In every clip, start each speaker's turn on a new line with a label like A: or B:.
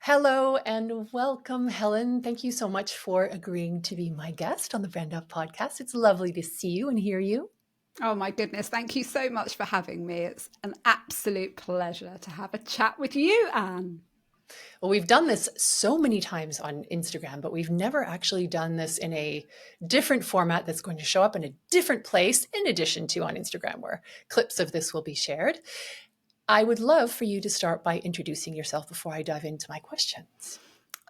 A: Hello and welcome, Helen. Thank you so much for agreeing to be my guest on the BrandUp Podcast. It's lovely to see you and hear you.
B: Oh my goodness, thank you so much for having me. It's an absolute pleasure to have a chat with you, Anne.
A: Well, we've done this so many times on Instagram, but we've never actually done this in a different format that's going to show up in a different place, in addition to on Instagram, where clips of this will be shared. I would love for you to start by introducing yourself before I dive into my questions.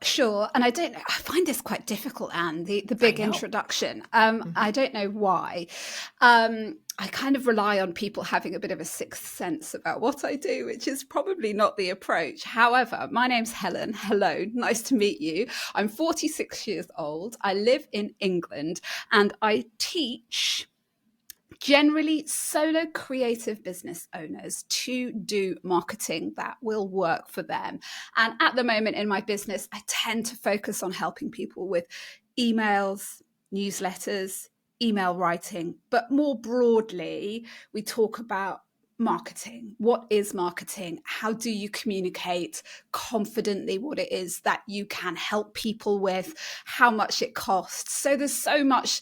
B: Sure. And I find this quite difficult, Anne, the big introduction. I don't know why. I kind of rely on people having a bit of a sixth sense about what I do, which is probably not the approach. However, my name's Helen. Hello, nice to meet you. I'm 46 years old. I live in England and I teach generally solo creative business owners to do marketing that will work for them. And at the moment in my business, I tend to focus on helping people with emails, newsletters, email writing. But more broadly, we talk about marketing. What is marketing? How do you communicate confidently what it is that you can help people with, how much it costs? So there's so much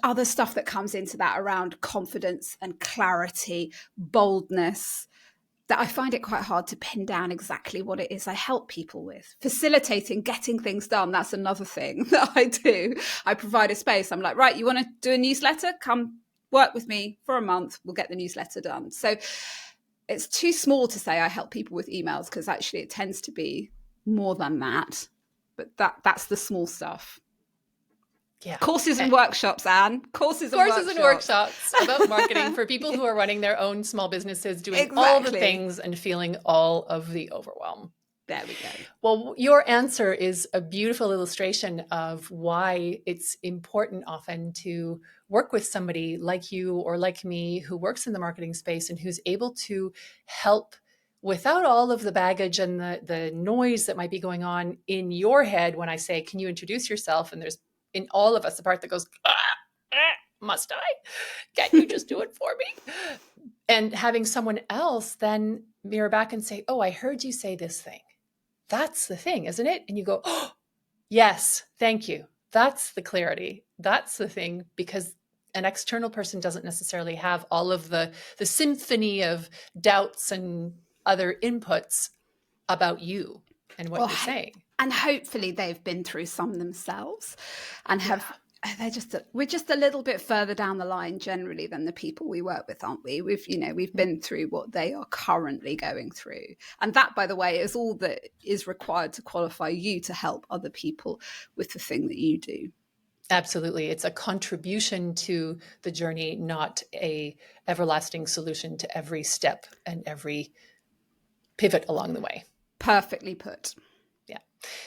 B: other stuff that comes into that around confidence and clarity, boldness, that I find it quite hard to pin down exactly what it is I help people with. Facilitating, getting things done, that's another thing that I do. I provide a space. I'm like, right, you want to do a newsletter? Come work with me for a month. We'll get the newsletter done. So it's too small to say I help people with emails because actually it tends to be more than that. But that's the small stuff.
A: Yeah.
B: Courses and workshops, Anne. Courses and
A: workshops about marketing for people who are running their own small businesses, doing all the things and feeling all of the overwhelm.
B: There we go.
A: Well, your answer is a beautiful illustration of why it's important often to work with somebody like you or like me who works in the marketing space and who's able to help without all of the baggage and the noise that might be going on in your head when I say, can you introduce yourself? And there's in all of us, the part that goes, must I? Can't you just do it for me? And having someone else then mirror back and say, oh, I heard you say this thing. That's the thing, isn't it? And you go, oh, yes, thank you. That's the clarity. That's the thing, because an external person doesn't necessarily have all of the symphony of doubts and other inputs about you and what you're saying.
B: And hopefully they've been through some themselves and we're just a little bit further down the line generally than the people we work with, aren't we? We've been through what they are currently going through. And that, by the way, is all that is required to qualify you to help other people with the thing that you do.
A: Absolutely. It's a contribution to the journey, not a everlasting solution to every step and every pivot along the way.
B: Perfectly put.
A: Yeah.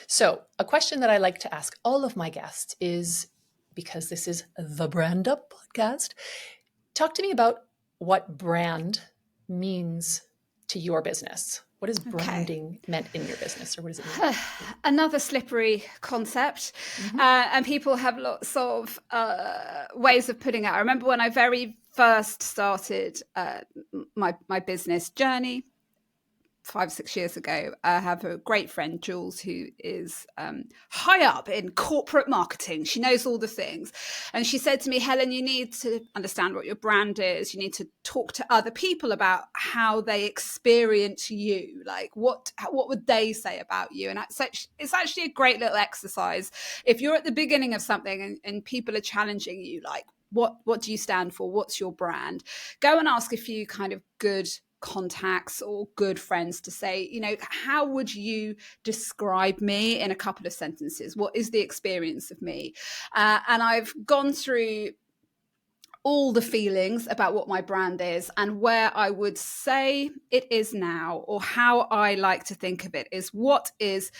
A: So a question that I like to ask all of my guests is, because this is the BrandUp Podcast, talk to me about what brand means to your business. What is branding meant in your business, or what does it mean?
B: Another slippery concept. And people have lots of ways of putting it. I remember when I very first started my business journey, 5-6 years ago, I have a great friend, Jules, who is high up in corporate marketing. She knows all the things. And she said to me, Helen, you need to understand what your brand is. You need to talk to other people about how they experience you. Like, what would they say about you? And it's actually a great little exercise. If you're at the beginning of something and people are challenging you, like, what do you stand for? What's your brand? Go and ask a few kind of good contacts or good friends to say, how would you describe me in a couple of sentences? What is the experience of me? And I've gone through all the feelings about what my brand is, and where I would say it is now, or how I like to think of it, is what is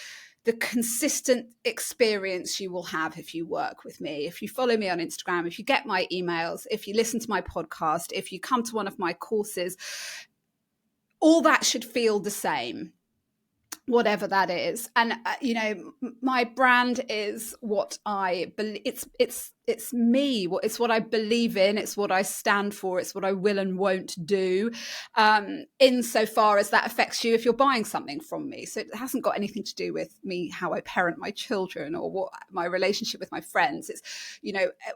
B: the consistent experience you will have if you work with me, if you follow me on Instagram, if you get my emails, if you listen to my podcast, if you come to one of my courses. All that should feel the same, whatever that is. And, my brand is what I believe. It's it's me. It's what I believe in. It's what I stand for. It's what I will and won't do, insofar as that affects you if you're buying something from me. So it hasn't got anything to do with me, how I parent my children or what my relationship with my friends. It's,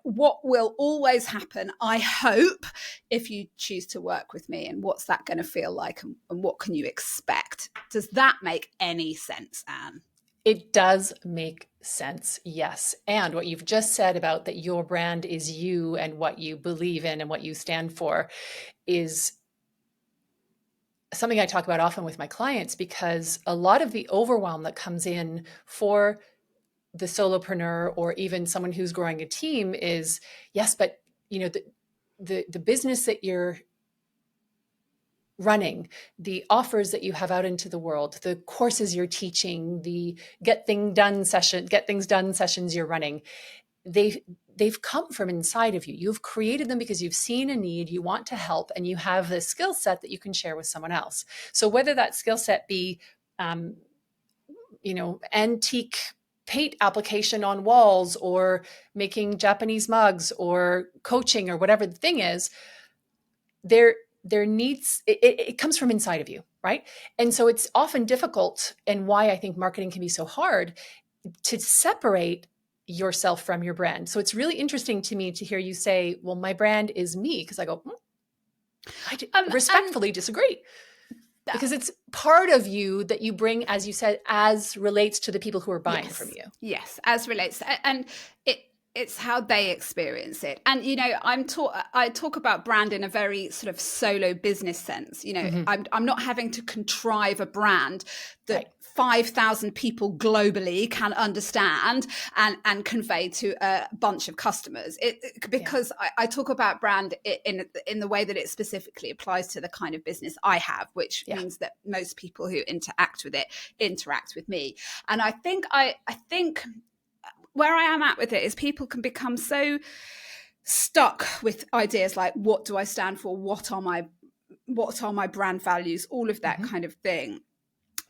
B: what will always happen, I hope, if you choose to work with me, and what's that going to feel like, and what can you expect? Does that make any sense, Anne?
A: It does make sense, yes. And what you've just said about that your brand is you and what you believe in and what you stand for is something I talk about often with my clients, because a lot of the overwhelm that comes in for the solopreneur or even someone who's growing a team is, yes, but the business that you're running, the offers that you have out into the world, the courses you're teaching, the get things done sessions you're running, they've come from inside of you. You've created them because you've seen a need, you want to help, and you have the skill set that you can share with someone else. So whether that skill set be, antique paint application on walls, or making Japanese mugs, or coaching, or whatever the thing is, there needs, it comes from inside of you, right? And so it's often difficult, and why I think marketing can be so hard, to separate yourself from your brand. So it's really interesting to me to hear you say, well, my brand is me, because I go, respectfully disagree. Because it's part of you that you bring, as you said, as relates to the people who are buying from you.
B: Yes, as relates. And it's how they experience it. And, I talk about brand in a very sort of solo business sense. I'm not having to contrive a brand that 5,000 people globally can understand and convey to a bunch of customers. Because I talk about brand in the way that it specifically applies to the kind of business I have, which means that most people who interact with it interact with me. And I think where I am at with it is people can become so stuck with ideas like, what do I stand for? What are my brand values? All of that kind of thing.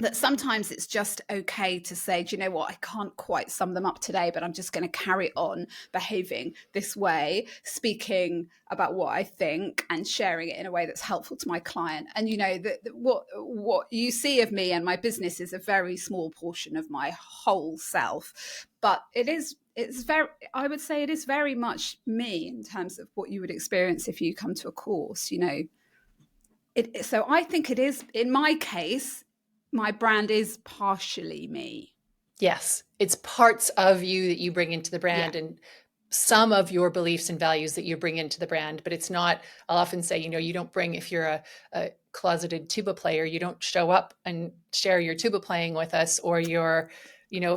B: That sometimes it's just okay to say, do you know what, I can't quite sum them up today, but I'm just going to carry on behaving this way, speaking about what I think and sharing it in a way that's helpful to my client. And, what you see of me and my business is a very small portion of my whole self. But I would say it is very much me in terms of what you would experience if you come to a course, So I think it is, in my case, my brand is partially me.
A: Yes, it's parts of you that you bring into the brand, and some of your beliefs and values that you bring into the brand. But it's not, I'll often say, you don't bring, if you're a closeted tuba player, you don't show up and share your tuba playing with us, or your,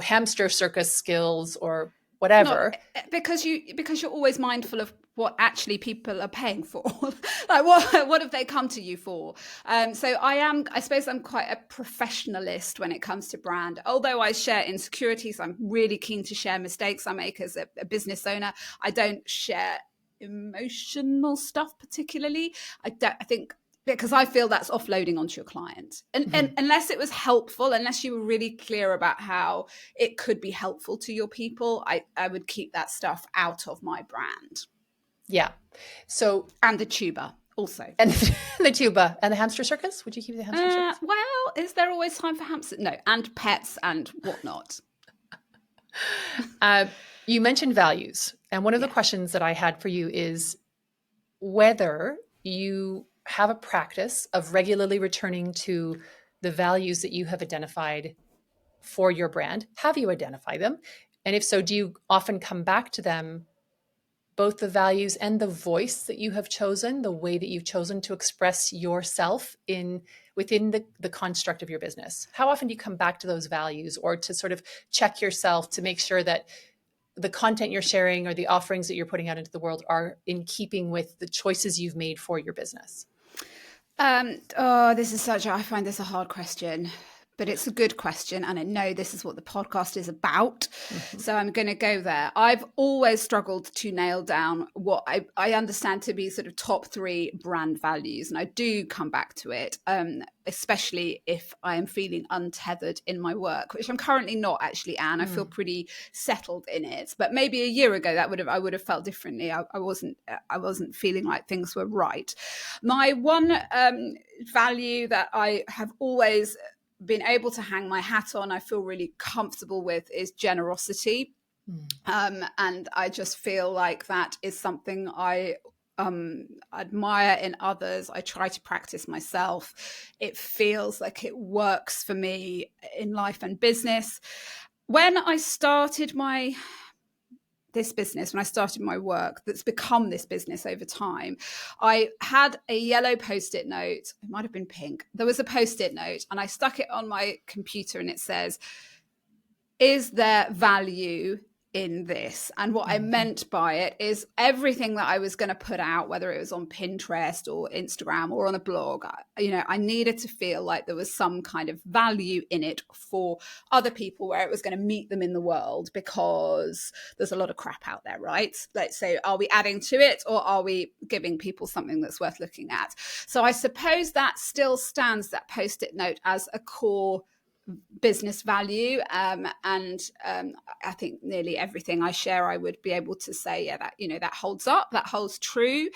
A: hamster circus skills, or whatever.
B: Not, because you're always mindful of what actually people are paying for. Like what have they come to you for? So I suppose I'm quite a professionalist when it comes to brand. Although I share insecurities, I'm really keen to share mistakes I make as a business owner. I don't share emotional stuff particularly. I think, because I feel that's offloading onto your client. And unless it was helpful, unless you were really clear about how it could be helpful to your people, I would keep that stuff out of my brand.
A: Yeah. So,
B: and the tuba also.
A: And the tuba and the hamster circus. Would you keep the hamster circus?
B: Well, is there always time for hamsters? No, and pets and whatnot.
A: You mentioned values. And one of the questions that I had for you is whether you have a practice of regularly returning to the values that you have identified for your brand. Have you identified them? And if so, do you often come back to them, both the values and the voice that you have chosen, the way that you've chosen to express yourself within the construct of your business? How often do you come back to those values, or to sort of check yourself to make sure that the content you're sharing or the offerings that you're putting out into the world are in keeping with the choices you've made for your business?
B: I find this a hard question, But it's a good question. And I know this is what the podcast is about. So I'm going to go there. I've always struggled to nail down what I understand to be sort of top 3 brand values. And I do come back to it, especially if I am feeling untethered in my work, which I'm currently not actually, Anne. I feel pretty settled in it. But maybe a year ago, I would have felt differently. I wasn't feeling like things were right. My one value that I have always been able to hang my hat on, I feel really comfortable with, is generosity. And I just feel like that is something I admire in others. I try to practice myself. It feels like it works for me in life and business. When I started my work that's become this business over time, I had a yellow Post-it note. It might have been pink. There was a Post-it note and I stuck it on my computer and it says, is there value in this? And what I meant by it is everything that I was going to put out, whether it was on Pinterest or Instagram or on a blog, I needed to feel like there was some kind of value in it for other people, where it was going to meet them in the world, because there's a lot of crap out there, right? Let's say, are we adding to it or are we giving people something that's worth looking at? So I suppose that still stands, that Post-it note, as a core business value, and I think nearly everything I share, I would be able to say, that holds up, that holds true.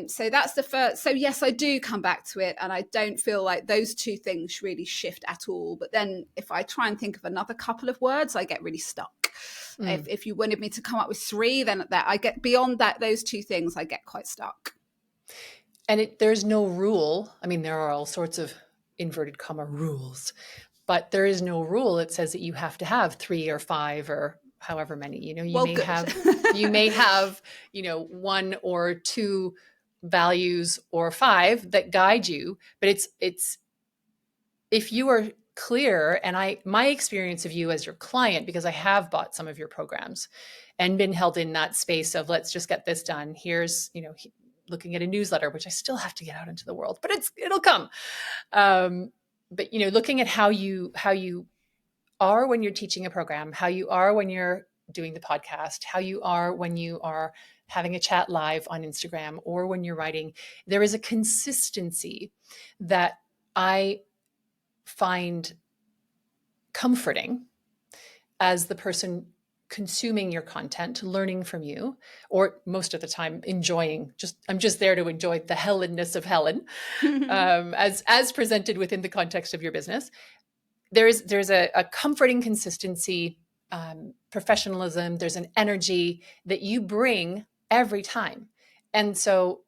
B: So that's the first. So yes, I do come back to it, and I don't feel like those two things really shift at all. But then if I try and think of another couple of words, I get really stuck. If you wanted me to come up with 3, then that I get beyond that, those 2 things, I get quite stuck.
A: And there's no rule. I mean, there are all sorts of inverted comma rules, but there is no rule that says that you have to have 3 or 5 or however many. You may have 1 or 2 values or 5 that guide you, but it's if you are clear. And my experience of you as your client, because I have bought some of your programs and been held in that space of, let's just get this done. Here's looking at a newsletter, which I still have to get out into the world, but it'll come. But looking at how you are when you're teaching a program, how you are when you're doing the podcast, how you are when you are having a chat live on Instagram, or when you're writing, there is a consistency that I find comforting as the person consuming your content, learning from you, or most of the time enjoying. I'm just there to enjoy the Helenness of Helen, as presented within the context of your business. There's a comforting consistency, professionalism. There's an energy that you bring every time, and so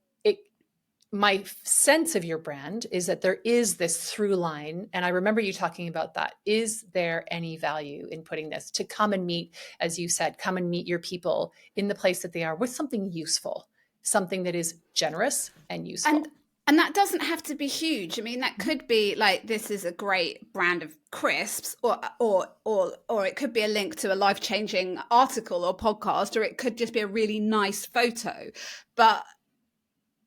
A: my sense of your brand is that there is this through line. And I remember you talking about that. Is there any value in putting this to come and meet, as you said, come and meet your people in the place that they are with something useful, something that is generous and useful?
B: And that doesn't have to be huge. I mean, that could be like, this is a great brand of crisps, or it could be a link to a life-changing article or podcast, or it could just be a really nice photo. But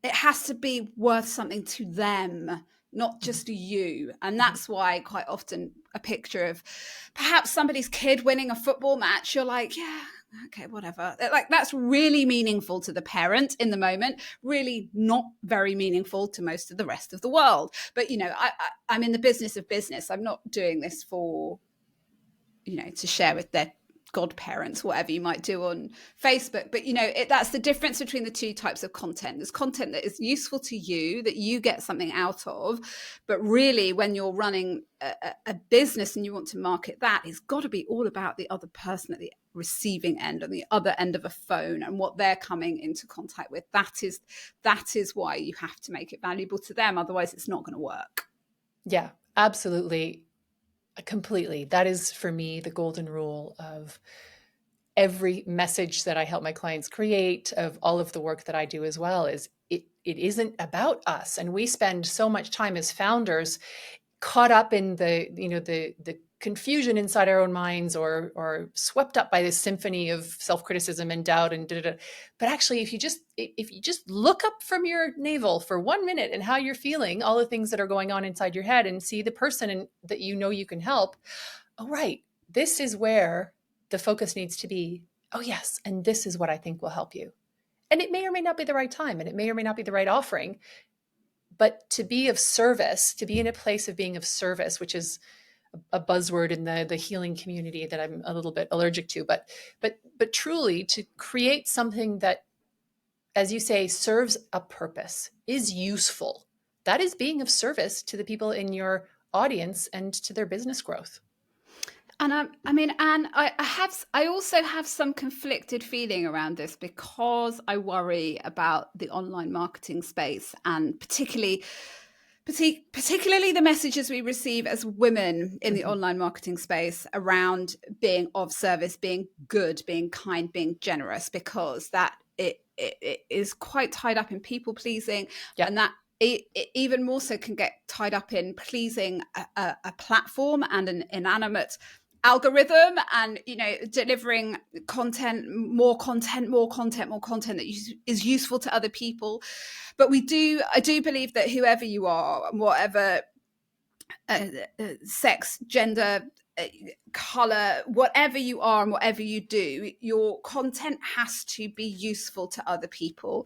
B: it has to be worth something to them, not just you. And that's why quite often a picture of perhaps somebody's kid winning a football match, you're like, yeah, okay, whatever. Like, that's really meaningful to the parent in the moment, really not very meaningful to most of the rest of the world. But, I'm in the business of business. I'm not doing this for, to share with their godparents, whatever you might do on Facebook. But that's the difference between the 2 types of content. There's content that is useful to you, that you get something out of, but really when you're running a business and you want to market that, it's got to be all about the other person at the receiving end, on the other end of a phone, and what they're coming into contact with. That is why you have to make it valuable to them, otherwise it's not going to work.
A: Yeah, absolutely. Completely. That is, for me, the golden rule of every message that I help my clients create, of all of the work that I do as well, is it isn't about us. And we spend so much time as founders caught up in the confusion inside our own minds, or swept up by this symphony of self-criticism and doubt and da, da, da. But actually, if you just look up from your navel for 1 minute and how you're feeling, all the things that are going on inside your head, and see the person that you can help. Oh, right. This is where the focus needs to be. Oh, yes. And this is what I think will help you. And it may or may not be the right time, and it may or may not be the right offering. But to be of service, to be in a place of being of service, which is a buzzword in the healing community that I'm a little bit allergic to, but truly to create something that, as you say, serves a purpose, is useful. That is being of service to the people in your audience and to their business growth.
B: And I mean, Anne, I also have some conflicted feeling around this, because I worry about the online marketing space, and particularly the messages we receive as women in the online marketing space around being of service, being good, being kind, being generous, because that it is quite tied up in people pleasing, and that it even more so can get tied up in pleasing a platform and an inanimate algorithm, and delivering more content that is useful to other people. But I do believe that whoever you are, whatever sex, gender, color, whatever you are and whatever you do, your content has to be useful to other people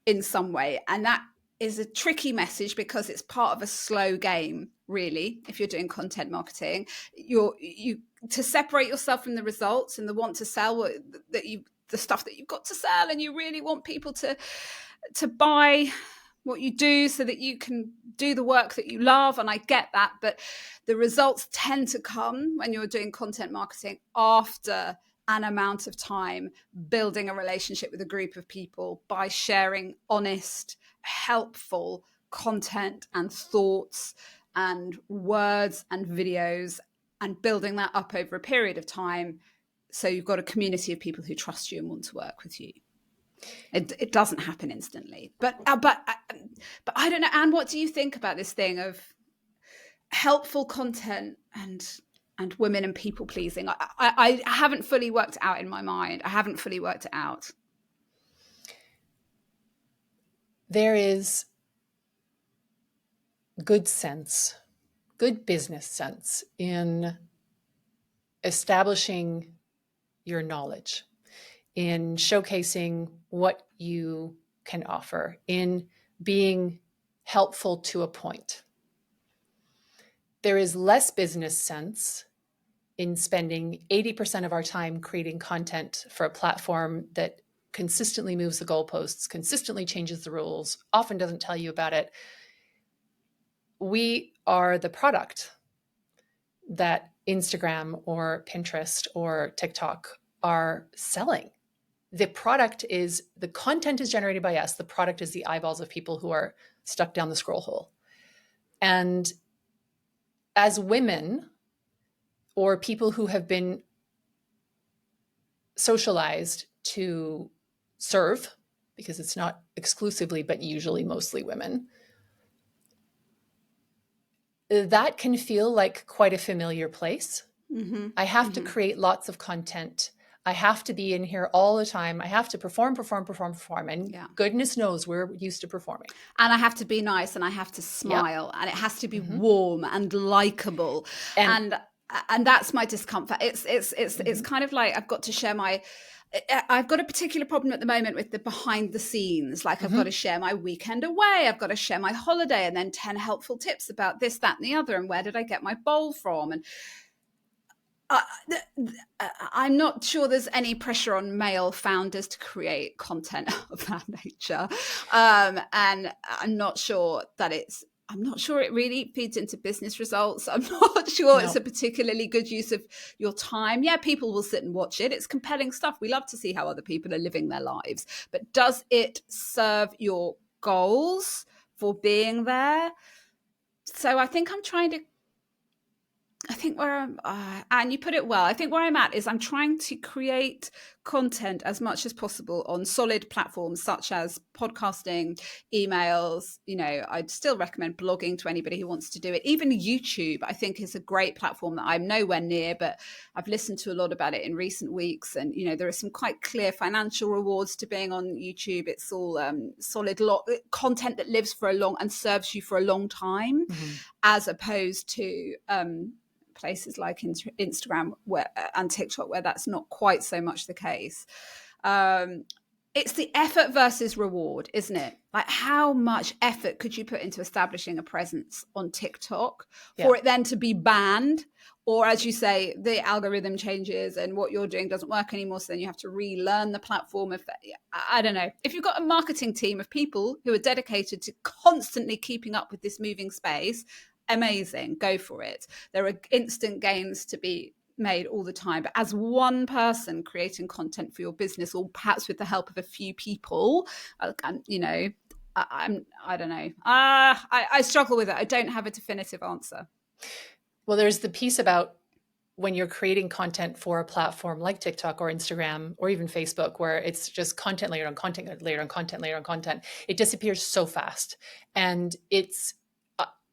B: in some way. And that is a tricky message, because it's part of a slow game, really. If you're doing content marketing, you to separate yourself from the results and the want to sell, the stuff that you've got to sell, and you really want people to buy what you do so that you can do the work that you love. And I get that, but the results tend to come when you're doing content marketing after an amount of time building a relationship with a group of people by sharing honest, helpful content and thoughts and words and videos, and building that up over a period of time. So you've got a community of people who trust you and want to work with you. It doesn't happen instantly, but I don't know, Anne, what do you think about this thing of helpful content and women and people pleasing? I haven't fully worked it out in my mind. I haven't fully worked it out.
A: There is good business sense in establishing your knowledge, in showcasing what you can offer, in being helpful to a point. There is less business sense in spending 80% of our time creating content for a platform that consistently moves the goalposts, consistently changes the rules, often doesn't tell you about it. We are the product that Instagram or Pinterest or TikTok are selling. The content is generated by us. The product is the eyeballs of people who are stuck down the scroll hole. And as women, or people who have been socialized to serve, because it's not exclusively, but usually mostly women, that can feel like quite a familiar place. Mm-hmm. I have to create lots of content. I have to be in here all the time. I have to perform. And goodness knows we're used to performing.
B: And I have to be nice, and I have to smile, and it has to be warm and likable. And that's my discomfort. It's kind of like I've got a particular problem at the moment with the behind the scenes. Like I've got to share my weekend away. I've got to share my holiday, and then 10 helpful tips about this, that, and the other. And where did I get my bowl from? And I'm not sure there's any pressure on male founders to create content of that nature. And I'm not sure it really feeds into business results. I'm not sure it's a particularly good use of your time. Yeah, people will sit and watch it. It's compelling stuff. We love to see how other people are living their lives. But does it serve your goals for being there? So I think and you put it well, I think where I'm at is I'm trying to create content as much as possible on solid platforms such as podcasting, emails. I'd still recommend blogging to anybody who wants to do it. Even YouTube, I think, is a great platform that I'm nowhere near, but I've listened to a lot about it in recent weeks. And, there are some quite clear financial rewards to being on YouTube. It's all solid content that lives for a long and serves you for a long time, as opposed to places like Instagram and TikTok, where that's not quite so much the case. It's the effort versus reward, isn't it? Like, how much effort could you put into establishing a presence on TikTok for it then to be banned? Or, as you say, the algorithm changes and what you're doing doesn't work anymore, so then you have to relearn the platform. I don't know. If you've got a marketing team of people who are dedicated to constantly keeping up with this moving space, amazing, go for it. There are instant gains to be made all the time, but as one person creating content for your business, or perhaps with the help of a few people, I don't know. I struggle with it. I don't have a definitive answer.
A: Well, there's the piece about when you're creating content for a platform like TikTok or Instagram or even Facebook, where it's just content layered on content, layered on content, layered on content, it disappears so fast. And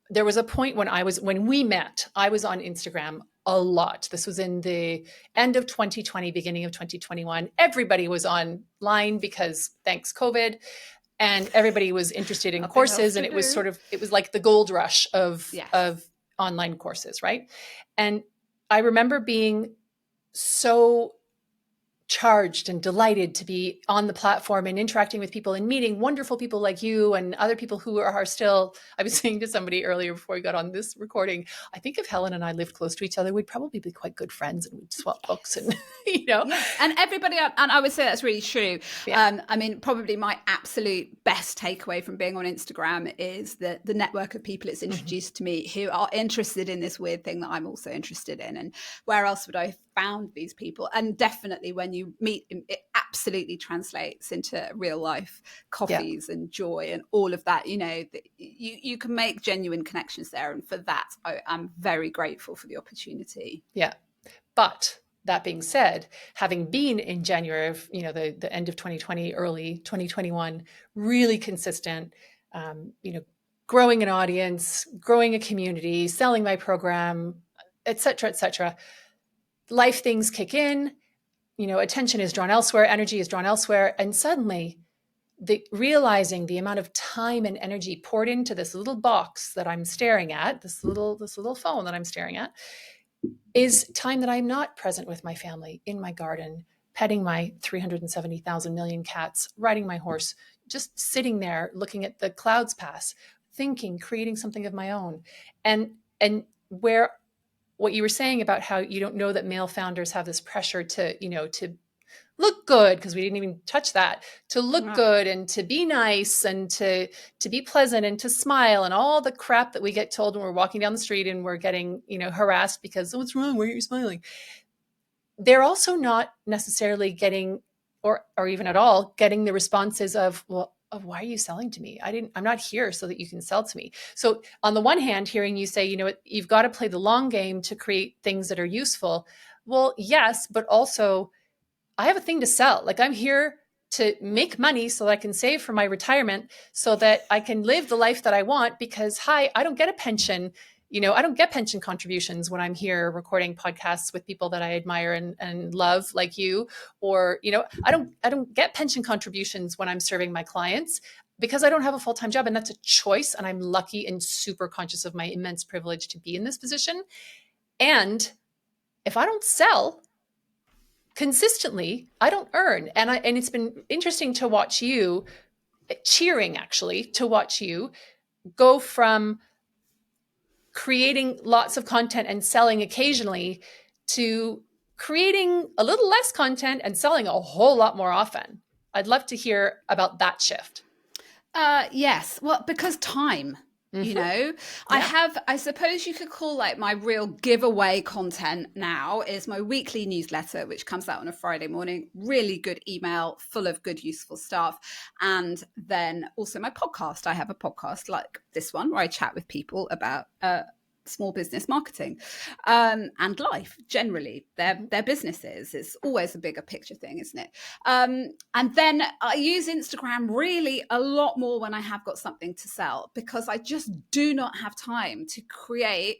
A: there was a point when we met, I was on Instagram a lot. This was in the end of 2020, beginning of 2021. Everybody was online because thanks COVID, and everybody was interested in courses. And it was like the gold rush of online courses, right? And I remember being so charged and delighted to be on the platform and interacting with people and meeting wonderful people like you and other people who are still, I was saying to somebody earlier before we got on this recording, I think if Helen and I lived close to each other, we'd probably be quite good friends and we'd swap books and,
B: Yes. And everybody, and I would say that's really true. Yeah. I mean, probably my absolute best takeaway from being on Instagram is the network of people it's introduced to me who are interested in this weird thing that I'm also interested in. And where else would I have found these people? And definitely when you meet, it absolutely translates into real life coffees and joy and all of that. You can make genuine connections there. And for that, I'm very grateful for the opportunity.
A: Yeah. But that being said, having been in January of, the end of 2020, early 2021, really consistent, growing an audience, growing a community, selling my program, et cetera, life things kick in, attention is drawn elsewhere, energy is drawn elsewhere. And suddenly realizing the amount of time and energy poured into this little box that I'm staring at, this little phone that I'm staring at, is time that I'm not present with my family, in my garden, petting my 370,000 million cats, riding my horse, just sitting there looking at the clouds pass, thinking, creating something of my own. And where what you were saying about how you don't know that male founders have this pressure to look good, because we didn't even touch that, to look good and to be nice and to be pleasant and to smile and all the crap that we get told when we're walking down the street and we're getting, harassed because, oh, what's wrong? Why aren't you smiling? They're also not necessarily getting, or even at all, getting the responses of, well, why are you selling to me? I'm not here so that you can sell to me. So on the one hand, hearing you say, you've got to play the long game to create things that are useful. Well, yes, but also I have a thing to sell. Like, I'm here to make money so that I can save for my retirement so that I can live the life that I want, because I don't get a pension. I don't get pension contributions when I'm here recording podcasts with people that I admire and love, like you, or, I don't get pension contributions when I'm serving my clients, because I don't have a full-time job, and that's a choice. And I'm lucky and super conscious of my immense privilege to be in this position. And if I don't sell consistently, I don't earn. And it's been interesting to watch you, cheering actually, to watch you go from creating lots of content and selling occasionally to creating a little less content and selling a whole lot more often. I'd love to hear about that shift.
B: Yes. Well, because time. I suppose you could call, like, my real giveaway content now is my weekly newsletter, which comes out on a Friday morning, really good email full of good, useful stuff. And then also my podcast. I have a podcast like this one where I chat with people about small business marketing and life generally, their businesses. It's always a bigger picture thing, isn't it? And then I use Instagram really a lot more when I have got something to sell, because I just do not have time to create.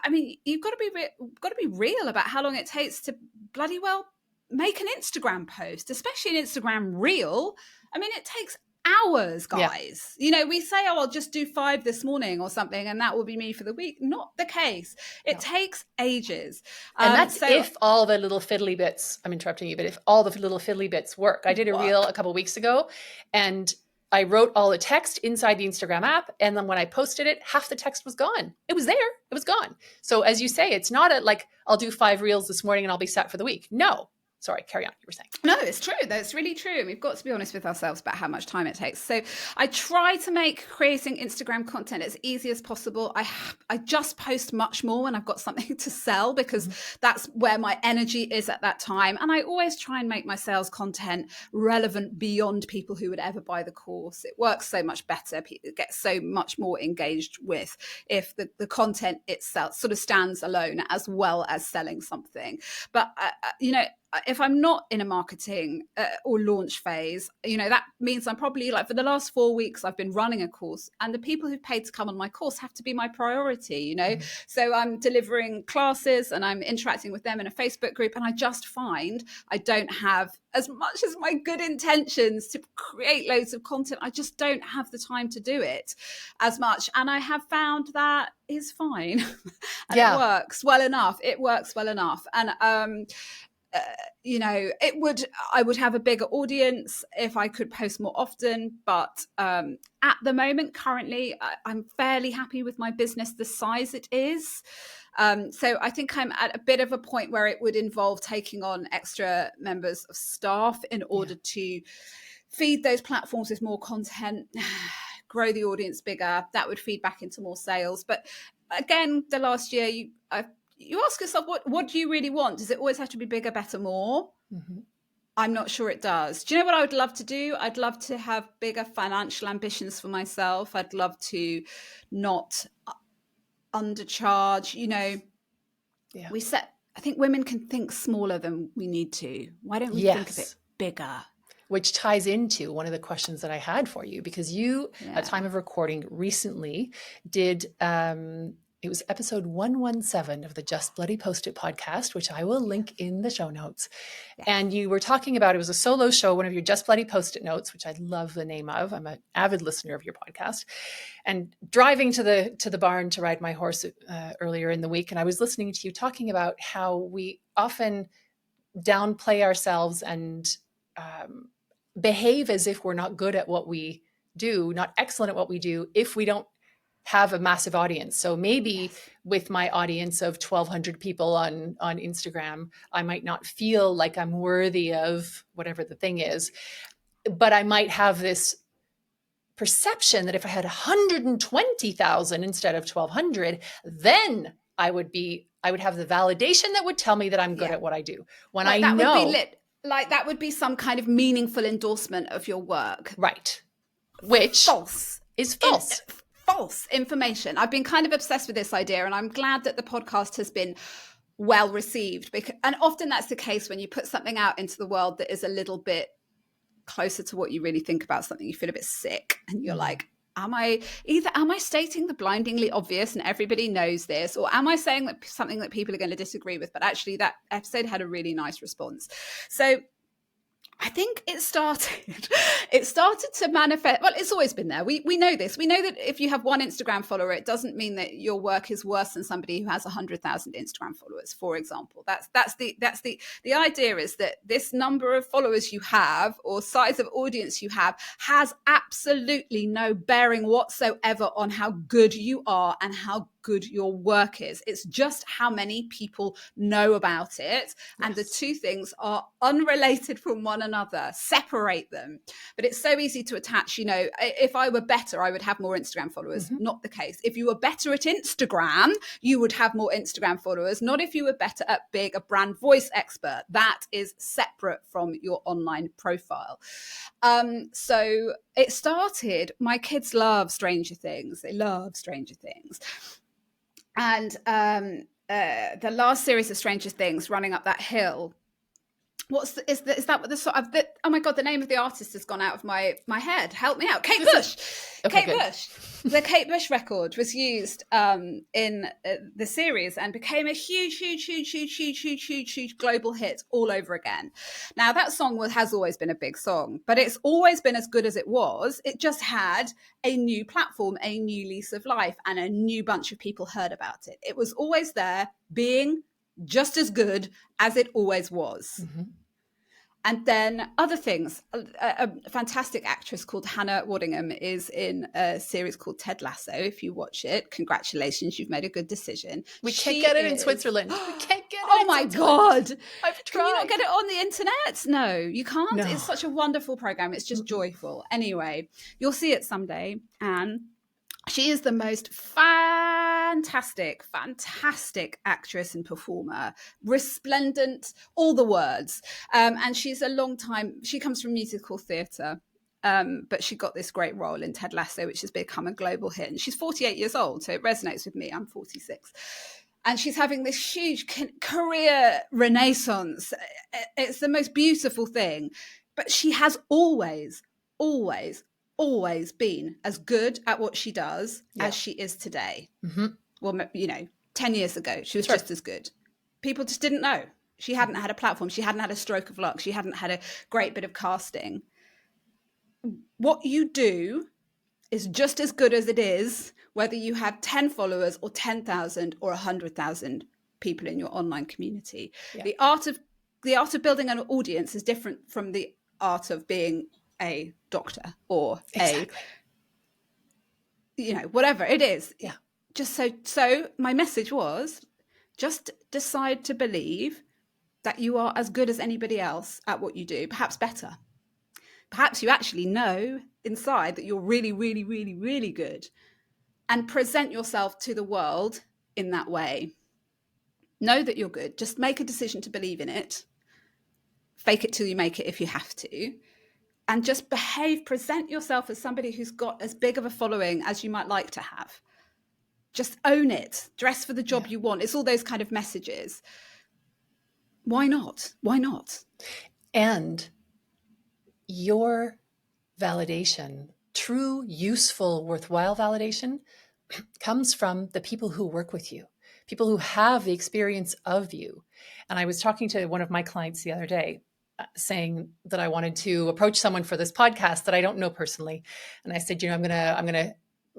B: I mean, you've got to be real about how long it takes to bloody well make an Instagram post, especially an Instagram reel. I mean, it takes hours, guys. Yeah. We say, oh, I'll just do 5 this morning or something, and that will be me for the week. Not the case. It takes ages.
A: And that's if all the little fiddly bits, I'm interrupting you, but if all the little fiddly bits work. I did a reel a couple of weeks ago, and I wrote all the text inside the Instagram app. And then when I posted it, half the text was gone. It was there. It was gone. So as you say, it's not like I'll do 5 reels this morning and I'll be set for the week. No. Sorry, carry on. You were saying.
B: No, it's true. That's really true. And we've got to be honest with ourselves about how much time it takes. So I try to make creating Instagram content as easy as possible. I just post much more when I've got something to sell, because that's where my energy is at that time. And I always try and make my sales content relevant beyond people who would ever buy the course. It works so much better. People get so much more engaged with if the content itself sort of stands alone as well as selling something. But, if I'm not in a marketing or launch phase, that means I'm probably for the last 4 weeks, I've been running a course, and the people who've paid to come on my course have to be my priority, So I'm delivering classes and I'm interacting with them in a Facebook group. And I just find I don't have, as much as my good intentions to create loads of content, I just don't have the time to do it as much. And I have found that is fine. And it works well enough. And, I would have a bigger audience if I could post more often. But at the moment, currently, I'm fairly happy with my business, the size it is. So I think I'm at a bit of a point where it would involve taking on extra members of staff in order to feed those platforms with more content, grow the audience bigger. That would feed back into more sales. But again, the last year, you ask yourself, what do you really want? Does it always have to be bigger, better, more? Mm-hmm. I'm not sure it does. Do you know what I would love to do? I'd love to have bigger financial ambitions for myself. I'd love to not undercharge. I think women can think smaller than we need to. Why don't we think a bit bigger?
A: Which ties into one of the questions that I had for you, because you, at time of recording recently, did it was episode 117 of the Just Bloody Post-it podcast, which I will link in the show notes. Yes. And you were talking about, it was a solo show, one of your Just Bloody Post-it notes, which I love the name of. I'm an avid listener of your podcast. And driving to the barn to ride my horse earlier in the week, and I was listening to you talking about how we often downplay ourselves and behave as if we're not good at what we do, not excellent at what we do, if we don't have a massive audience. So maybe with my audience of 1,200 people on Instagram, I might not feel like I'm worthy of whatever the thing is, but I might have this perception that if I had 120,000 instead of 1,200, then I would have the validation that would tell me that I'm good at what I do. When I know
B: that would be some kind of meaningful endorsement of your work.
A: Right. Which is false.
B: False information. I've been kind of obsessed with this idea, and I'm glad that the podcast has been well received, and often that's the case when you put something out into the world that is a little bit closer to what you really think about something. You feel a bit sick and you're like, am I stating the blindingly obvious and everybody knows this, or am I saying that something that people are going to disagree with? But actually that episode had a really nice response. So I think it started to manifest. Well, it's always been there. We know this. We know that if you have one Instagram follower, it doesn't mean that your work is worse than somebody who has 100,000 Instagram followers, for example. That's the idea, is that this number of followers you have or size of audience you have has absolutely no bearing whatsoever on how good you are and how good your work is. It's just how many people know about it. And the two things are unrelated from one another. Separate them. But it's so easy to attach, if I were better, I would have more Instagram followers. Mm-hmm. Not the case. If you were better at Instagram, you would have more Instagram followers. Not if you were better at being a brand voice expert. That is separate from your online profile. So it started, my kids love Stranger Things. They love Stranger Things. And the last series of Stranger Things, running up that hill. Is that what the sort of oh my god, the name of the artist has gone out of my head. Help me out. Kate Bush. Okay, Kate Bush. The Kate Bush record was used in the series and became a huge global hit all over again. Now that song has always been a big song, but it's always been as good as it was. It just had a new platform, a new lease of life, and a new bunch of people heard about it. It was always there, being just as good as it always was. Mm-hmm. And then other things. A fantastic actress called Hannah Waddingham is in a series called Ted Lasso. If you watch it, congratulations, you've made a good decision.
A: We can't get it in Switzerland. We can't get it.
B: Oh my God.
A: I've tried.
B: Can you not get it on the internet? No, you can't. No. It's such a wonderful program. It's just joyful. Anyway, you'll see it someday. And she is the most fantastic actress and performer, resplendent, all the words. And she's she comes from musical theatre, but she got this great role in Ted Lasso, which has become a global hit. And she's 48 years old, so it resonates with me. I'm 46. And she's having this huge career renaissance. It's the most beautiful thing. But she has always been as good at what she does as she is today. Mm-hmm. Well, 10 years ago, she was just as good. People just didn't know. She hadn't had a platform. She hadn't had a stroke of luck. She hadn't had a great bit of casting. What you do is just as good as it is, whether you have 10 followers or 10,000 or 100,000 people in your online community. Yeah. The art of building an audience is different from the art of being a doctor or whatever it is.
A: Yeah.
B: Just so my message was, just decide to believe that you are as good as anybody else at what you do, perhaps better. Perhaps you actually know inside that you're really, really, really, really good, and present yourself to the world in that way. Know that you're good. Just make a decision to believe in it. Fake it till you make it if you have to. And just present yourself as somebody who's got as big of a following as you might like to have. Just own it. Dress for the job you want. It's all those kind of messages. Why not? Why not?
A: And your validation, true, useful, worthwhile validation, comes from the people who work with you, people who have the experience of you. And I was talking to one of my clients the other day, saying that I wanted to approach someone for this podcast that I don't know personally. And I said, I'm going to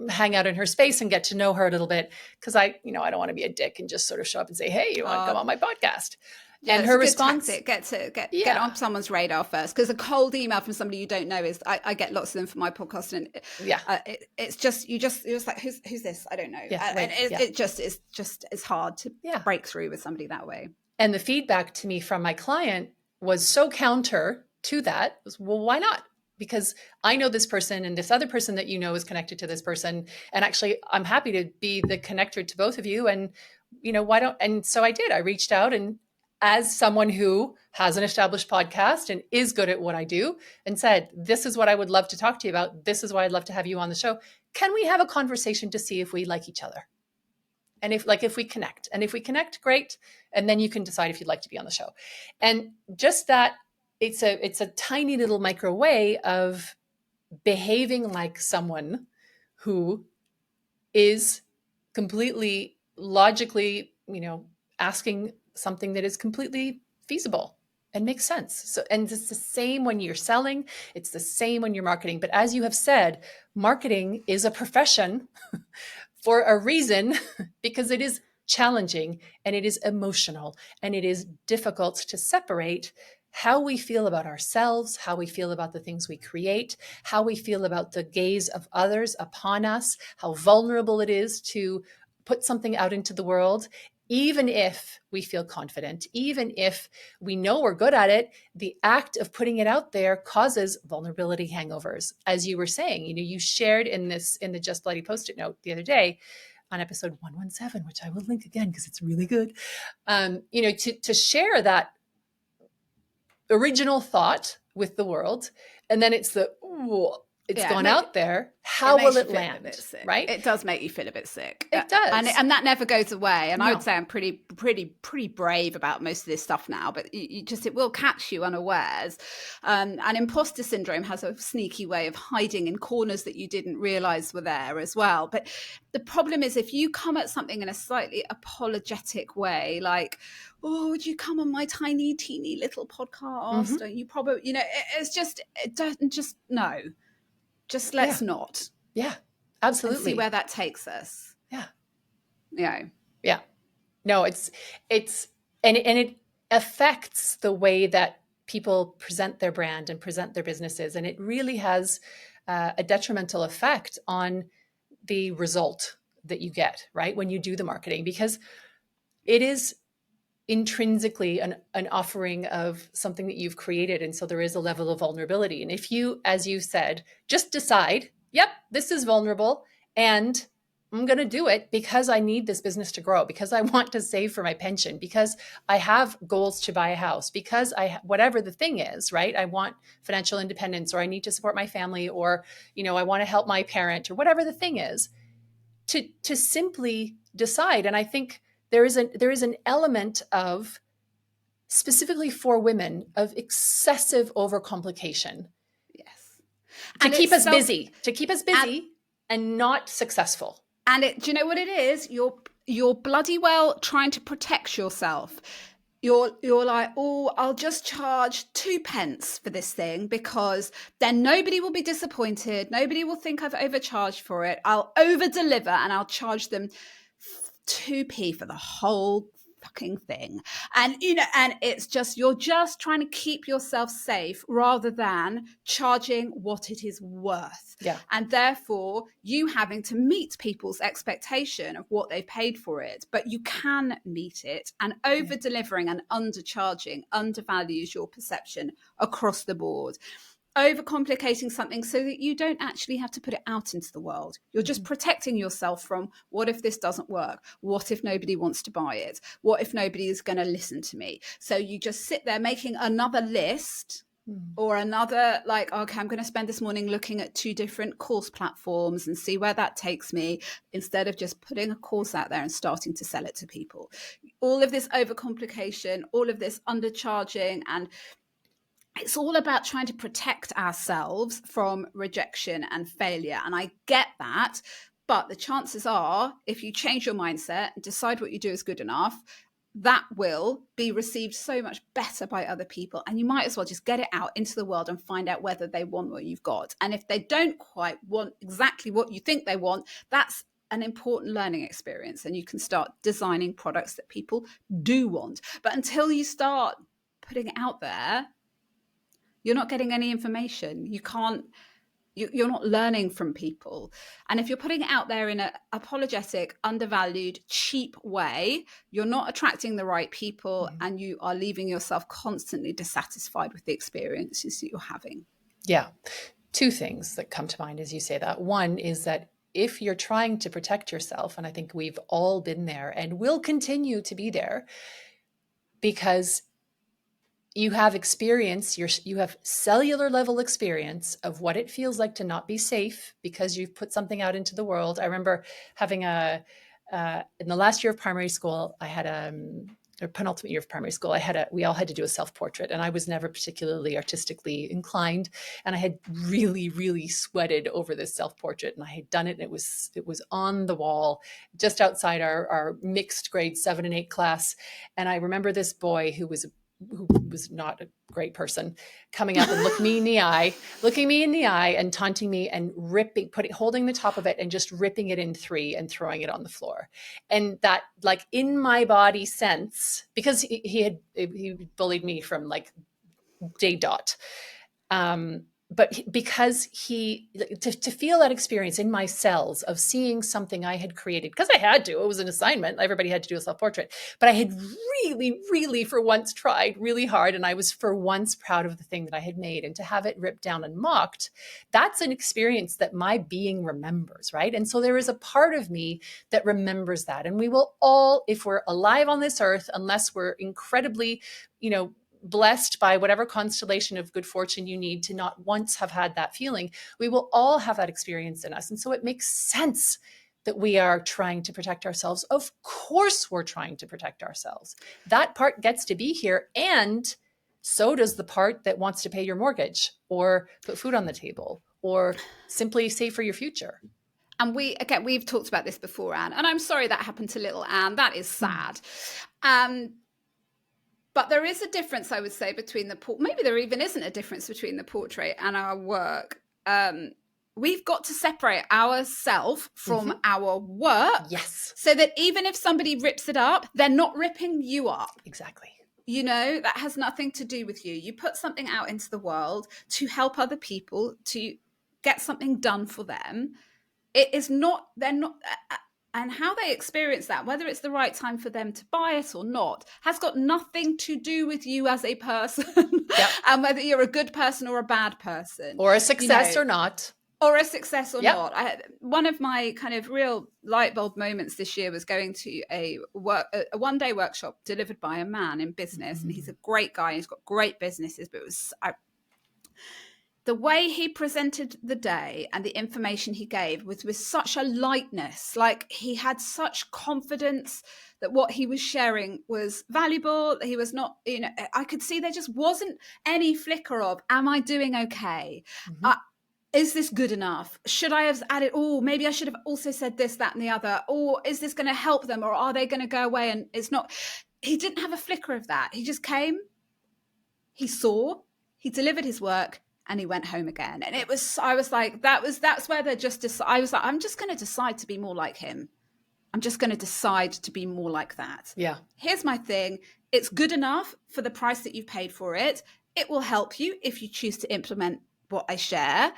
A: hang out in her space and get to know her a little bit, because I don't want to be a dick and just sort of show up and say, hey, you want to come on my podcast?
B: Yeah, and her response, get on someone's radar first, because a cold email from somebody you don't know is, I get lots of them for my podcast, and it's just you're just like, who's this? I don't know. It's hard to break through with somebody that way.
A: And the feedback to me from my client was so counter to that. Was, well, why not? Because I know this person, and this other person that you know is connected to this person, and actually I'm happy to be the connector to both of you. And why don't? And so I did. I reached out, and as someone who has an established podcast and is good at what I do, and said, this is what I would love to talk to you about. This is why I'd love to have you on the show. Can we have a conversation to see if we like each other? And if we connect, great. And then you can decide if you'd like to be on the show. And just that, it's a tiny little micro way of behaving like someone who is completely logically, asking something that is completely feasible and makes sense. So, and it's the same when you're selling, it's the same when you're marketing. But as you have said, marketing is a profession for a reason, because it is challenging and it is emotional and it is difficult to separate how we feel about ourselves, how we feel about the things we create, how we feel about the gaze of others upon us, how vulnerable it is to put something out into the world. Even if we feel confident, even if we know we're good at it, the act of putting it out there causes vulnerability hangovers. As you were saying, you shared in the Just Bloody Post-it note the other day on episode 117, which I will link again because it's really good. To share that original thought with the world, and then it's the it's
B: Yeah,
A: gone out there. How will it land? Right?
B: It does make you feel a bit sick.
A: It does.
B: And that never goes away. And I
A: No.
B: would say I'm pretty brave about most of this stuff now, but it will catch you unawares. And imposter syndrome has a sneaky way of hiding in corners that you didn't realize were there as well. But the problem is, if you come at something in a slightly apologetic way, like, oh, would you come on my tiny, teeny little podcast?
A: Mm-hmm.
B: Or you probably, it doesn't just, no. Just let's not.
A: Yeah, absolutely.
B: And see where that takes us.
A: Yeah.
B: Yeah.
A: Yeah. No, it's and it affects the way that people present their brand and present their businesses. And it really has a detrimental effect on the result that you get, right? When you do the marketing, because it is intrinsically an offering of something that you've created. And so there is a level of vulnerability. And if you, as you said, just decide, yep, this is vulnerable and I'm going to do it because I need this business to grow, because I want to save for my pension, because I have goals to buy a house, because whatever the thing is, right? I want financial independence, or I need to support my family, or, I want to help my parent, or whatever the thing is, to simply decide. And I think there is an element of, specifically for women, of excessive overcomplication.
B: Yes.
A: To keep us busy and not successful.
B: And do you know what it is? You're bloody well trying to protect yourself. You're like, oh, I'll just charge 2 pence for this thing, because then nobody will be disappointed. Nobody will think I've overcharged for it. I'll over deliver and I'll charge them 2p for the whole fucking thing. And and it's just, you're just trying to keep yourself safe rather than charging what it is worth.
A: Yeah.
B: And therefore you having to meet people's expectation of what they paid for it, but you can meet it, and over delivering and undercharging undervalues your perception across the board. Overcomplicating something so that you don't actually have to put it out into the world. You're just protecting yourself from, what if this doesn't work? What if nobody wants to buy it? What if nobody is going to listen to me? So you just sit there making another list, or another, like, okay, I'm going to spend this morning looking at 2 different course platforms and see where that takes me, instead of just putting a course out there and starting to sell it to people. All of this overcomplication, all of this undercharging, and it's all about trying to protect ourselves from rejection and failure. And I get that. But the chances are, if you change your mindset and decide what you do is good enough, that will be received so much better by other people. And you might as well just get it out into the world and find out whether they want what you've got. And if they don't quite want exactly what you think they want, that's an important learning experience. And you can start designing products that people do want. But until you start putting it out there, you're not getting any information. You're not learning from people. And if you're putting it out there in an apologetic, undervalued, cheap way, you're not attracting the right people, and you are leaving yourself constantly dissatisfied with the experiences that you're having.
A: Yeah. 2 things that come to mind as you say that. One is that if you're trying to protect yourself, and I think we've all been there and will continue to be there, because you have experience, you have cellular level experience of what it feels like to not be safe because you've put something out into the world. I remember having in the last year of primary school, I had or penultimate year of primary school, we all had to do a self-portrait, and I was never particularly artistically inclined. And I had really, really sweated over this self-portrait, and I had done it. And it was on the wall just outside our mixed grade 7 and 8 class. And I remember this boy who was not a great person coming up and looking me in the eye and taunting me and holding the top of it and just ripping it in 3 and throwing it on the floor. And that, like, in my body sense, because he bullied me from like day dot. But because to feel that experience in my cells of seeing something I had created, because I had to, it was an assignment, everybody had to do a self-portrait, but I had really, really for once tried really hard, and I was for once proud of the thing that I had made, and to have it ripped down and mocked, that's an experience that my being remembers, right? And so there is a part of me that remembers that, and we will all, if we're alive on this earth, unless we're incredibly, blessed by whatever constellation of good fortune you need to not once have had that feeling. We will all have that experience in us. And so it makes sense that we are trying to protect ourselves. Of course, we're trying to protect ourselves. That part gets to be here. And so does the part that wants to pay your mortgage or put food on the table or simply save for your future.
B: And we've talked about this before, Anne, and I'm sorry that happened to little Anne. That is sad. But there is a difference, I would say, between maybe there even isn't a difference between the portrait and our work. We've got to separate ourselves from our work.
A: Yes.
B: So that even if somebody rips it up, they're not ripping you up.
A: Exactly.
B: You know, that has nothing to do with you. You put something out into the world to help other people, to get something done for them. It is not, they're not, and how they experience that, whether it's the right time for them to buy it or not, has got nothing to do with you as a person.
A: Yep.
B: And whether you're a good person or a bad person.
A: Or a success or not.
B: Or a success or
A: Yep.
B: not. One of my kind of real light bulb moments this year was going to a one-day workshop delivered by a man in business. And he's a great guy. He's got great businesses, but it was... the way he presented the day and the information he gave was with such a lightness, like he had such confidence that what he was sharing was valuable. He was not, you know, I could see there just wasn't any flicker of, am I doing okay? Is this good enough? Should I have added, maybe I should have also said this, that, and the other, or is this going to help them, or are they going to go away? And it's not, he didn't have a flicker of that. He just came, he saw, he delivered his work, and he went home again. And I was like, that's where I was like, I'm just going to decide to be more like him. I'm just going to decide to be more like that.
A: Yeah.
B: Here's my thing. It's good enough for the price that you've paid for it. It will help you if you choose to implement what I share.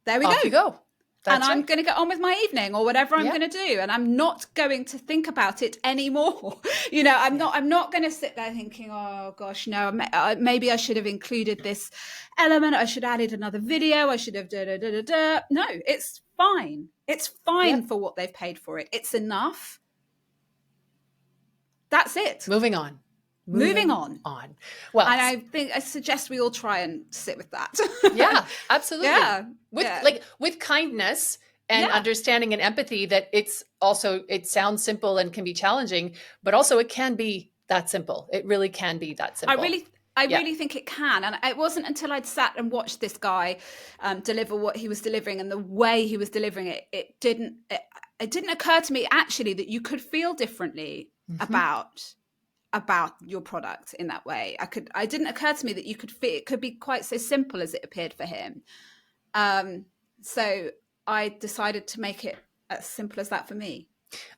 B: There we go.
A: Off you go. That's
B: and I'm
A: right.
B: going to get on with my evening or whatever I'm going to do. And I'm not going to think about it anymore. You know, I'm not going to sit there thinking, oh gosh, no, maybe I should have included this element. I should have added another video. I should have No, it's fine. It's fine for what they've paid for it. It's enough. That's it.
A: Moving on.
B: Well, and I suggest we all try and sit with that.
A: Yeah, absolutely.
B: Yeah.
A: With kindness and understanding and empathy that it sounds simple and can be challenging, but also it can be that simple. It really can be that simple.
B: I really think it can. And it wasn't until I'd sat and watched this guy deliver what he was delivering and the way he was delivering it, it didn't occur to me actually that you could feel differently about your product in that way. It didn't occur to me that you could feel it could be quite so simple as it appeared for him. So I decided to make it as simple as that for me.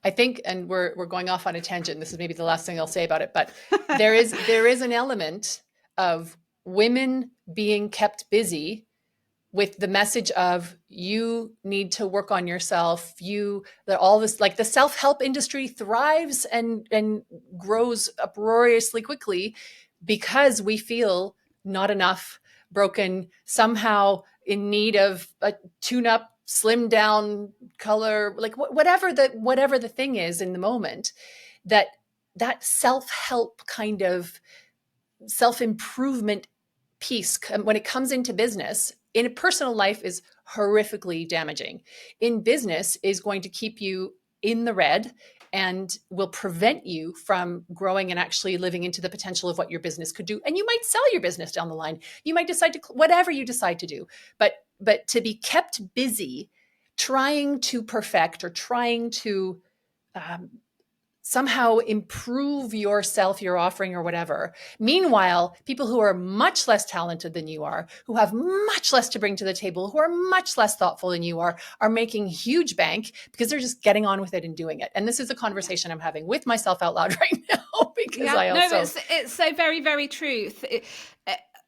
A: I think, and we're going off on a tangent. This is maybe the last thing I'll say about it, but there is an element of women being kept busy with the message of you need to work on yourself. All this, like the self-help industry thrives and grows uproariously quickly because we feel not enough, broken, somehow in need of a tune-up, slim down color, like whatever the thing is in the moment, that self-help kind of self-improvement piece, when it comes into business, in a personal life is horrifically damaging. In business is going to keep you in the red and will prevent you from growing and actually living into the potential of what your business could do. And you might sell your business down the line. You might decide to, whatever you decide to do, but to be kept busy trying to perfect or trying to somehow improve yourself, your offering or whatever. Meanwhile, people who are much less talented than you are, who have much less to bring to the table, who are much less thoughtful than you are making huge bank because they're just getting on with it and doing it. And this is a conversation I'm having with myself out loud right now because
B: it's so very, very true.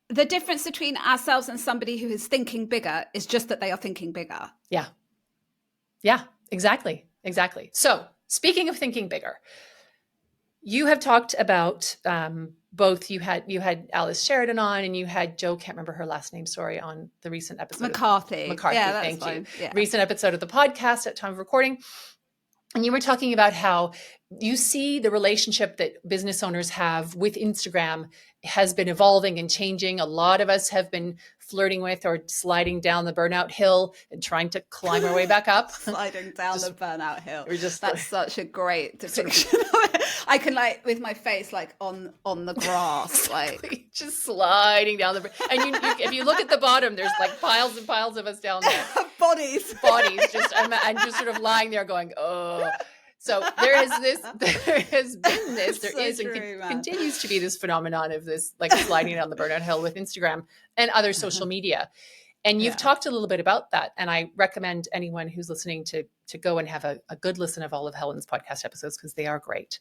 B: The difference between ourselves and somebody who is thinking bigger is just that they are thinking bigger.
A: Yeah, exactly. So speaking of thinking bigger, you have talked about both. You had Alice Sheridan on, and you had Joe, can't remember her last name, sorry, on the recent episode.
B: McCarthy.
A: Yeah, thank you. Yeah. Recent episode of the podcast at time of recording. And you were talking about how you see the relationship that business owners have with Instagram has been evolving and changing. A lot of us have been flirting with or sliding down the burnout hill and trying to climb our way back up.
B: Sliding down the burnout hill. That's such a great depiction. I can with my face on the grass,
A: just sliding down the. And if you look at the bottom, there's piles and piles of us down there.
B: Bodies,
A: just and just sort of lying there going, oh. So there has been this, continues to be this phenomenon of this sliding down the burnout hill with Instagram and other social media. And you've talked a little bit about that. And I recommend anyone who's listening to go and have a good listen of all of Helen's podcast episodes, because they are great.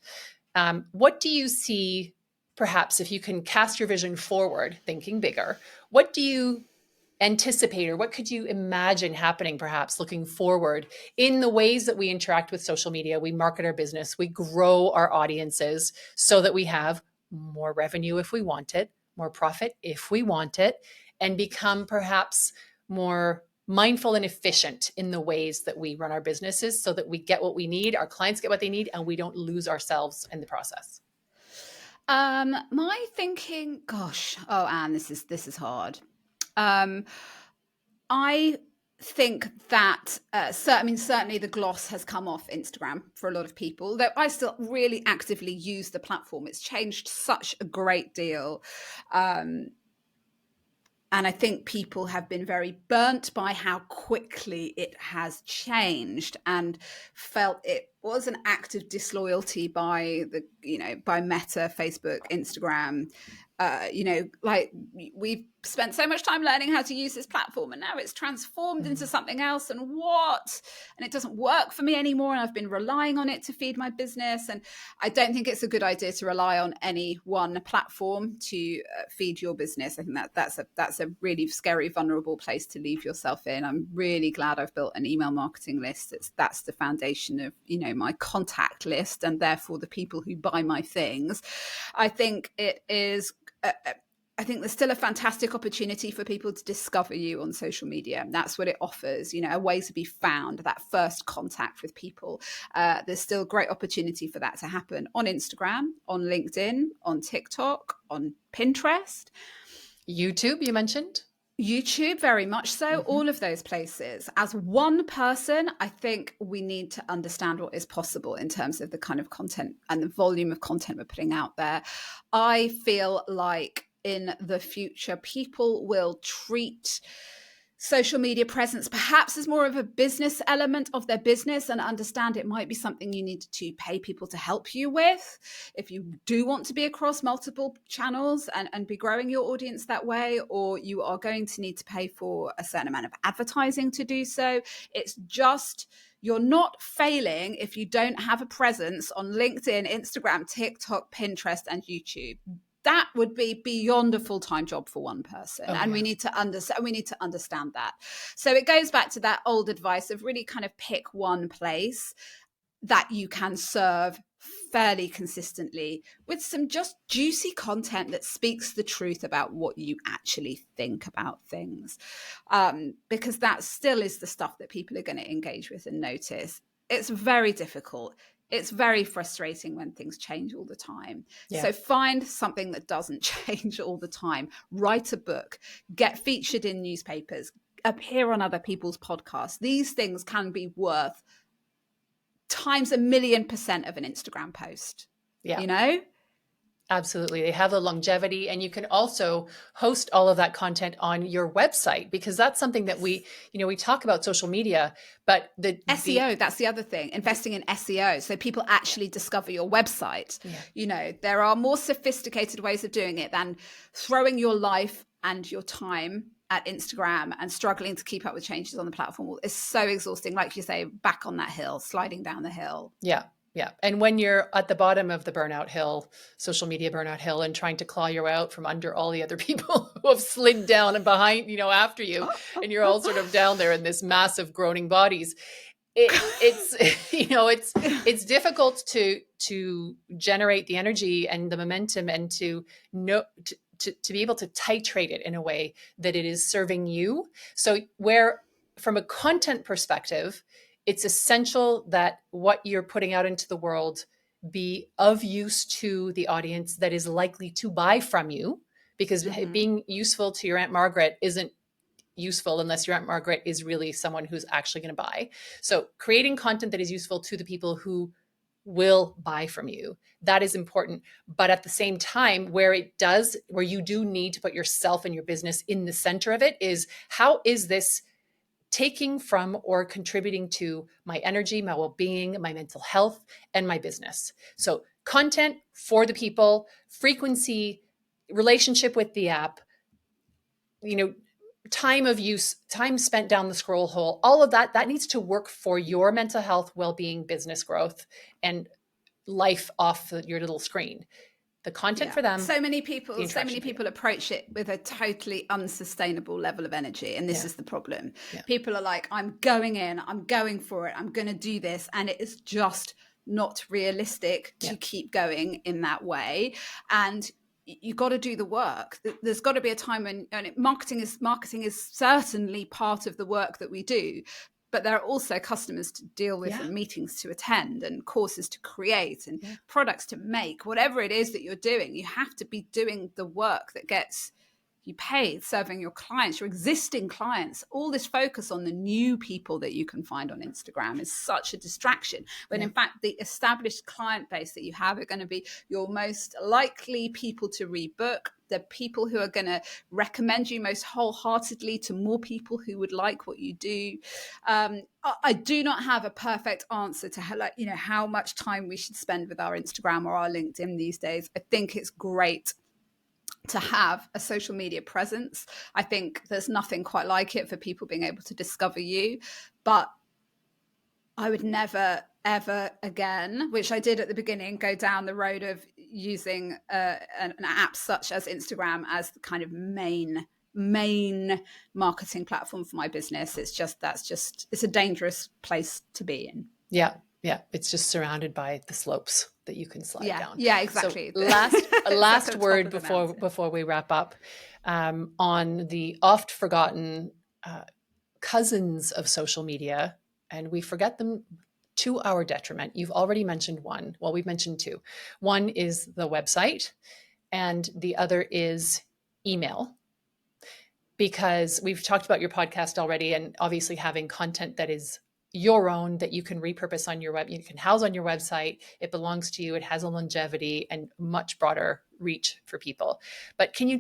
A: What do you see, perhaps if you can cast your vision forward, thinking bigger, what do you anticipate, or what could you imagine happening, perhaps looking forward, in the ways that we interact with social media, we market our business, we grow our audiences so that we have more revenue if we want it, more profit if we want it, and become perhaps more mindful and efficient in the ways that we run our businesses so that we get what we need, our clients get what they need, and we don't lose ourselves in the process?
B: My thinking, Anne, this is hard. I think that certainly the gloss has come off Instagram for a lot of people, though I still really actively use the platform. It's changed such a great deal. And I think people have been very burnt by how quickly it has changed, and felt it was an act of disloyalty by by Meta, Facebook, Instagram. We've spent so much time learning how to use this platform, and now it's transformed into something else, and it doesn't work for me anymore, and I've been relying on it to feed my business. And I don't think it's a good idea to rely on any one platform to feed your business. I think that's a really scary, vulnerable place to leave yourself in. I'm really glad I've built an email marketing list. That's the foundation of my contact list, and therefore the people who buy my things. I think it is I think there's still a fantastic opportunity for people to discover you on social media. That's what it offers, a way to be found, that first contact with people. There's still great opportunity for that to happen on Instagram, on LinkedIn, on TikTok, on Pinterest.
A: YouTube, you mentioned?
B: YouTube, very much so. All of those places. As one person, I think we need to understand what is possible in terms of the kind of content and the volume of content we're putting out there. I feel like in the future, people will treat social media presence perhaps as more of a business element of their business, and understand it might be something you need to pay people to help you with if you do want to be across multiple channels and be growing your audience that way, or you are going to need to pay for a certain amount of advertising to do so. It's just, you're not failing if you don't have a presence on LinkedIn, Instagram, TikTok, Pinterest, and YouTube. That would be beyond a full-time job for one person. And we need to understand that. So it goes back to that old advice of really kind of pick one place that you can serve fairly consistently with some just juicy content that speaks the truth about what you actually think about things. Because that still is the stuff that people are going to engage with and notice. It's very difficult. It's very frustrating when things change all the time. Yeah. So find something that doesn't change all the time. Write a book, get featured in newspapers, appear on other people's podcasts. These things can be worth times 1,000,000% of an Instagram post. Yeah.
A: Absolutely. They have the longevity, and you can also host all of that content on your website, because that's something that we talk about social media, but the
B: SEO, that's the other thing, investing in SEO. So people actually discover your website. Yeah. There are more sophisticated ways of doing it than throwing your life and your time at Instagram and struggling to keep up with changes on the platform. It's so exhausting. Like you say, back on that hill, sliding down the hill.
A: Yeah. Yeah. And when you're at the bottom of the burnout hill, social media burnout hill, and trying to claw your way out from under all the other people who have slid down and behind, after you, and you're all sort of down there in this massive groaning bodies, it's difficult to generate the energy and the momentum, and to be able to titrate it in a way that it is serving you. So where, from a content perspective, it's essential that what you're putting out into the world be of use to the audience that is likely to buy from you, because being useful to your Aunt Margaret isn't useful unless your Aunt Margaret is really someone who's actually going to buy. So creating content that is useful to the people who will buy from you, that is important. But at the same time, where you do need to put yourself and your business in the center of it, is how is this taking from or contributing to my energy, my well-being, my mental health, and my business. So content for the people, frequency, relationship with the app, time of use, time spent down the scroll hole, all of that needs to work for your mental health, well-being, business growth, and life off your little screen. The content for them.
B: So many people approach it with a totally unsustainable level of energy. And this is the problem. Yeah. People are like, I'm going for it. I'm going to do this. And it is just not realistic to keep going in that way. And you got to do the work. There's got to be a time when, and marketing is certainly part of the work that we do. But there are also customers to deal with and meetings to attend and courses to create and products to make. Whatever it is that you're doing, you have to be doing the work that gets you paid, serving your clients, your existing clients. All this focus on the new people that you can find on Instagram is such a distraction. When in fact, the established client base that you have are going to be your most likely people to rebook, the people who are going to recommend you most wholeheartedly to more people who would like what you do. I do not have a perfect answer to how much time we should spend with our Instagram or our LinkedIn these days. I think it's great to have a social media presence. I think there's nothing quite like it for people being able to discover you. But I would never, ever again, which I did at the beginning, go down the road of using an app such as Instagram as the kind of main marketing platform for my business. It's a dangerous place to be in.
A: Yeah. It's just surrounded by the slopes that you can slide down.
B: Yeah, exactly.
A: So last word before we wrap up on the oft forgotten cousins of social media, and we forget them to our detriment. You've already mentioned one. Well, we've mentioned two. One is the website, and the other is email. Because we've talked about your podcast already, and obviously having content that is your own, that you can repurpose on your web, you can house on your website. It belongs to you. It has a longevity and much broader reach for people. But can you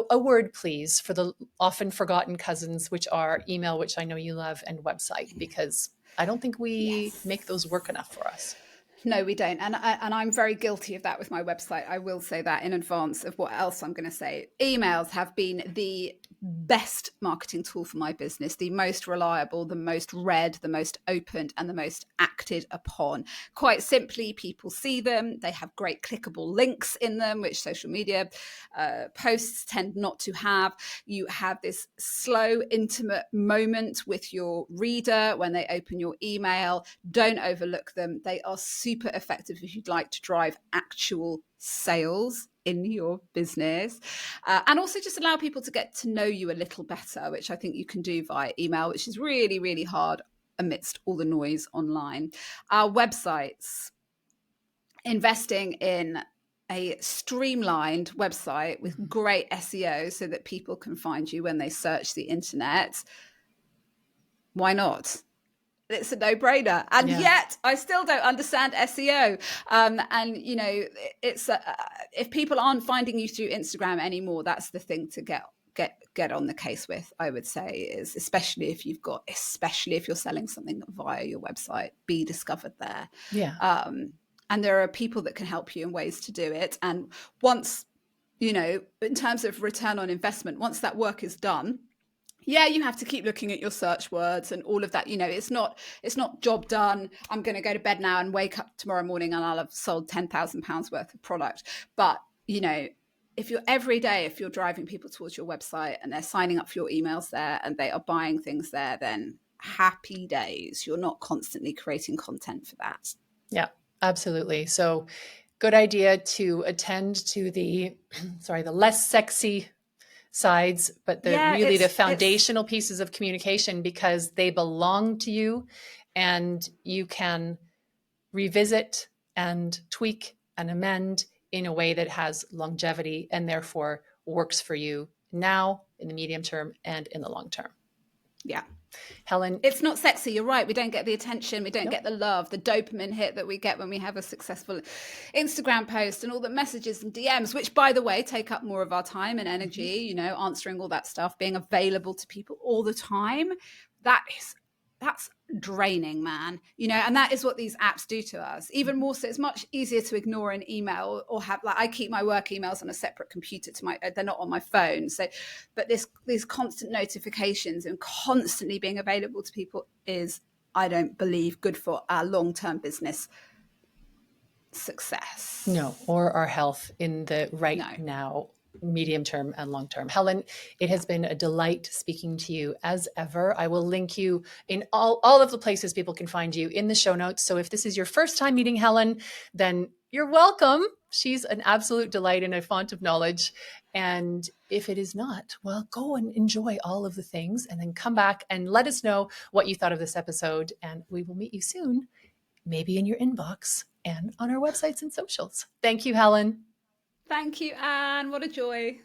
A: a word, please, for the often forgotten cousins, which are email, which I know you love, and website, because I don't think we make those work enough for us.
B: No, we don't. And I'm very guilty of that with my website. I will say that in advance of what else I'm going to say. Emails have been the best marketing tool for my business, the most reliable, the most read, the most opened, and the most acted upon. Quite simply, people see them. They have great clickable links in them, which social media posts tend not to have. You have this slow, intimate moment with your reader when they open your email. Don't overlook them. They are super effective if you'd like to drive actual sales in your business, and also just allow people to get to know you a little better, which I think you can do via email, which is really, really hard amidst all the noise online. Our websites, investing in a streamlined website with great SEO so that people can find you when they search the internet. Why not? It's a no-brainer, and yet I still don't understand SEO. And it's if people aren't finding you through Instagram anymore, that's the thing to get on the case with. I would say is especially if you're selling something via your website, be discovered there. And there are people that can help you in ways to do it. And once in terms of return on investment, once that work is done. Yeah, you have to keep looking at your search words and all of that. It's not job done. I'm going to go to bed now and wake up tomorrow morning and I'll have sold £10,000 worth of product. But, if you're driving people towards your website and they're signing up for your emails there and they are buying things there, then happy days. You're not constantly creating content for that.
A: Yeah, absolutely. So good idea to attend to the less sexy sides, but they're really the foundational pieces of communication, because they belong to you and you can revisit and tweak and amend in a way that has longevity and therefore works for you now, in the medium term, and in the long term.
B: Yeah.
A: Helen.
B: It's not sexy. You're right. We don't get the attention. We don't get the love, the dopamine hit that we get when we have a successful Instagram post and all the messages and DMs, which, by the way, take up more of our time and energy, you know, answering all that stuff, being available to people all the time. That's draining, man, you know, and that is what these apps do to us. Even more so, it's much easier to ignore an email or have, like, I keep my work emails on a separate computer they're not on my phone. So, but these constant notifications and constantly being available to people is, I don't believe, good for our long-term business success.
A: No, or our health in the now, medium term and long term. Helen, it has been a delight speaking to you as ever. I will link you in all of the places people can find you in the show notes. So if this is your first time meeting Helen, then you're welcome. She's an absolute delight and a font of knowledge. And if it is not, well, go and enjoy all of the things and then come back and let us know what you thought of this episode. And we will meet you soon, maybe in your inbox and on our websites and socials. Thank you, Helen.
B: Thank you, Anne. What a joy.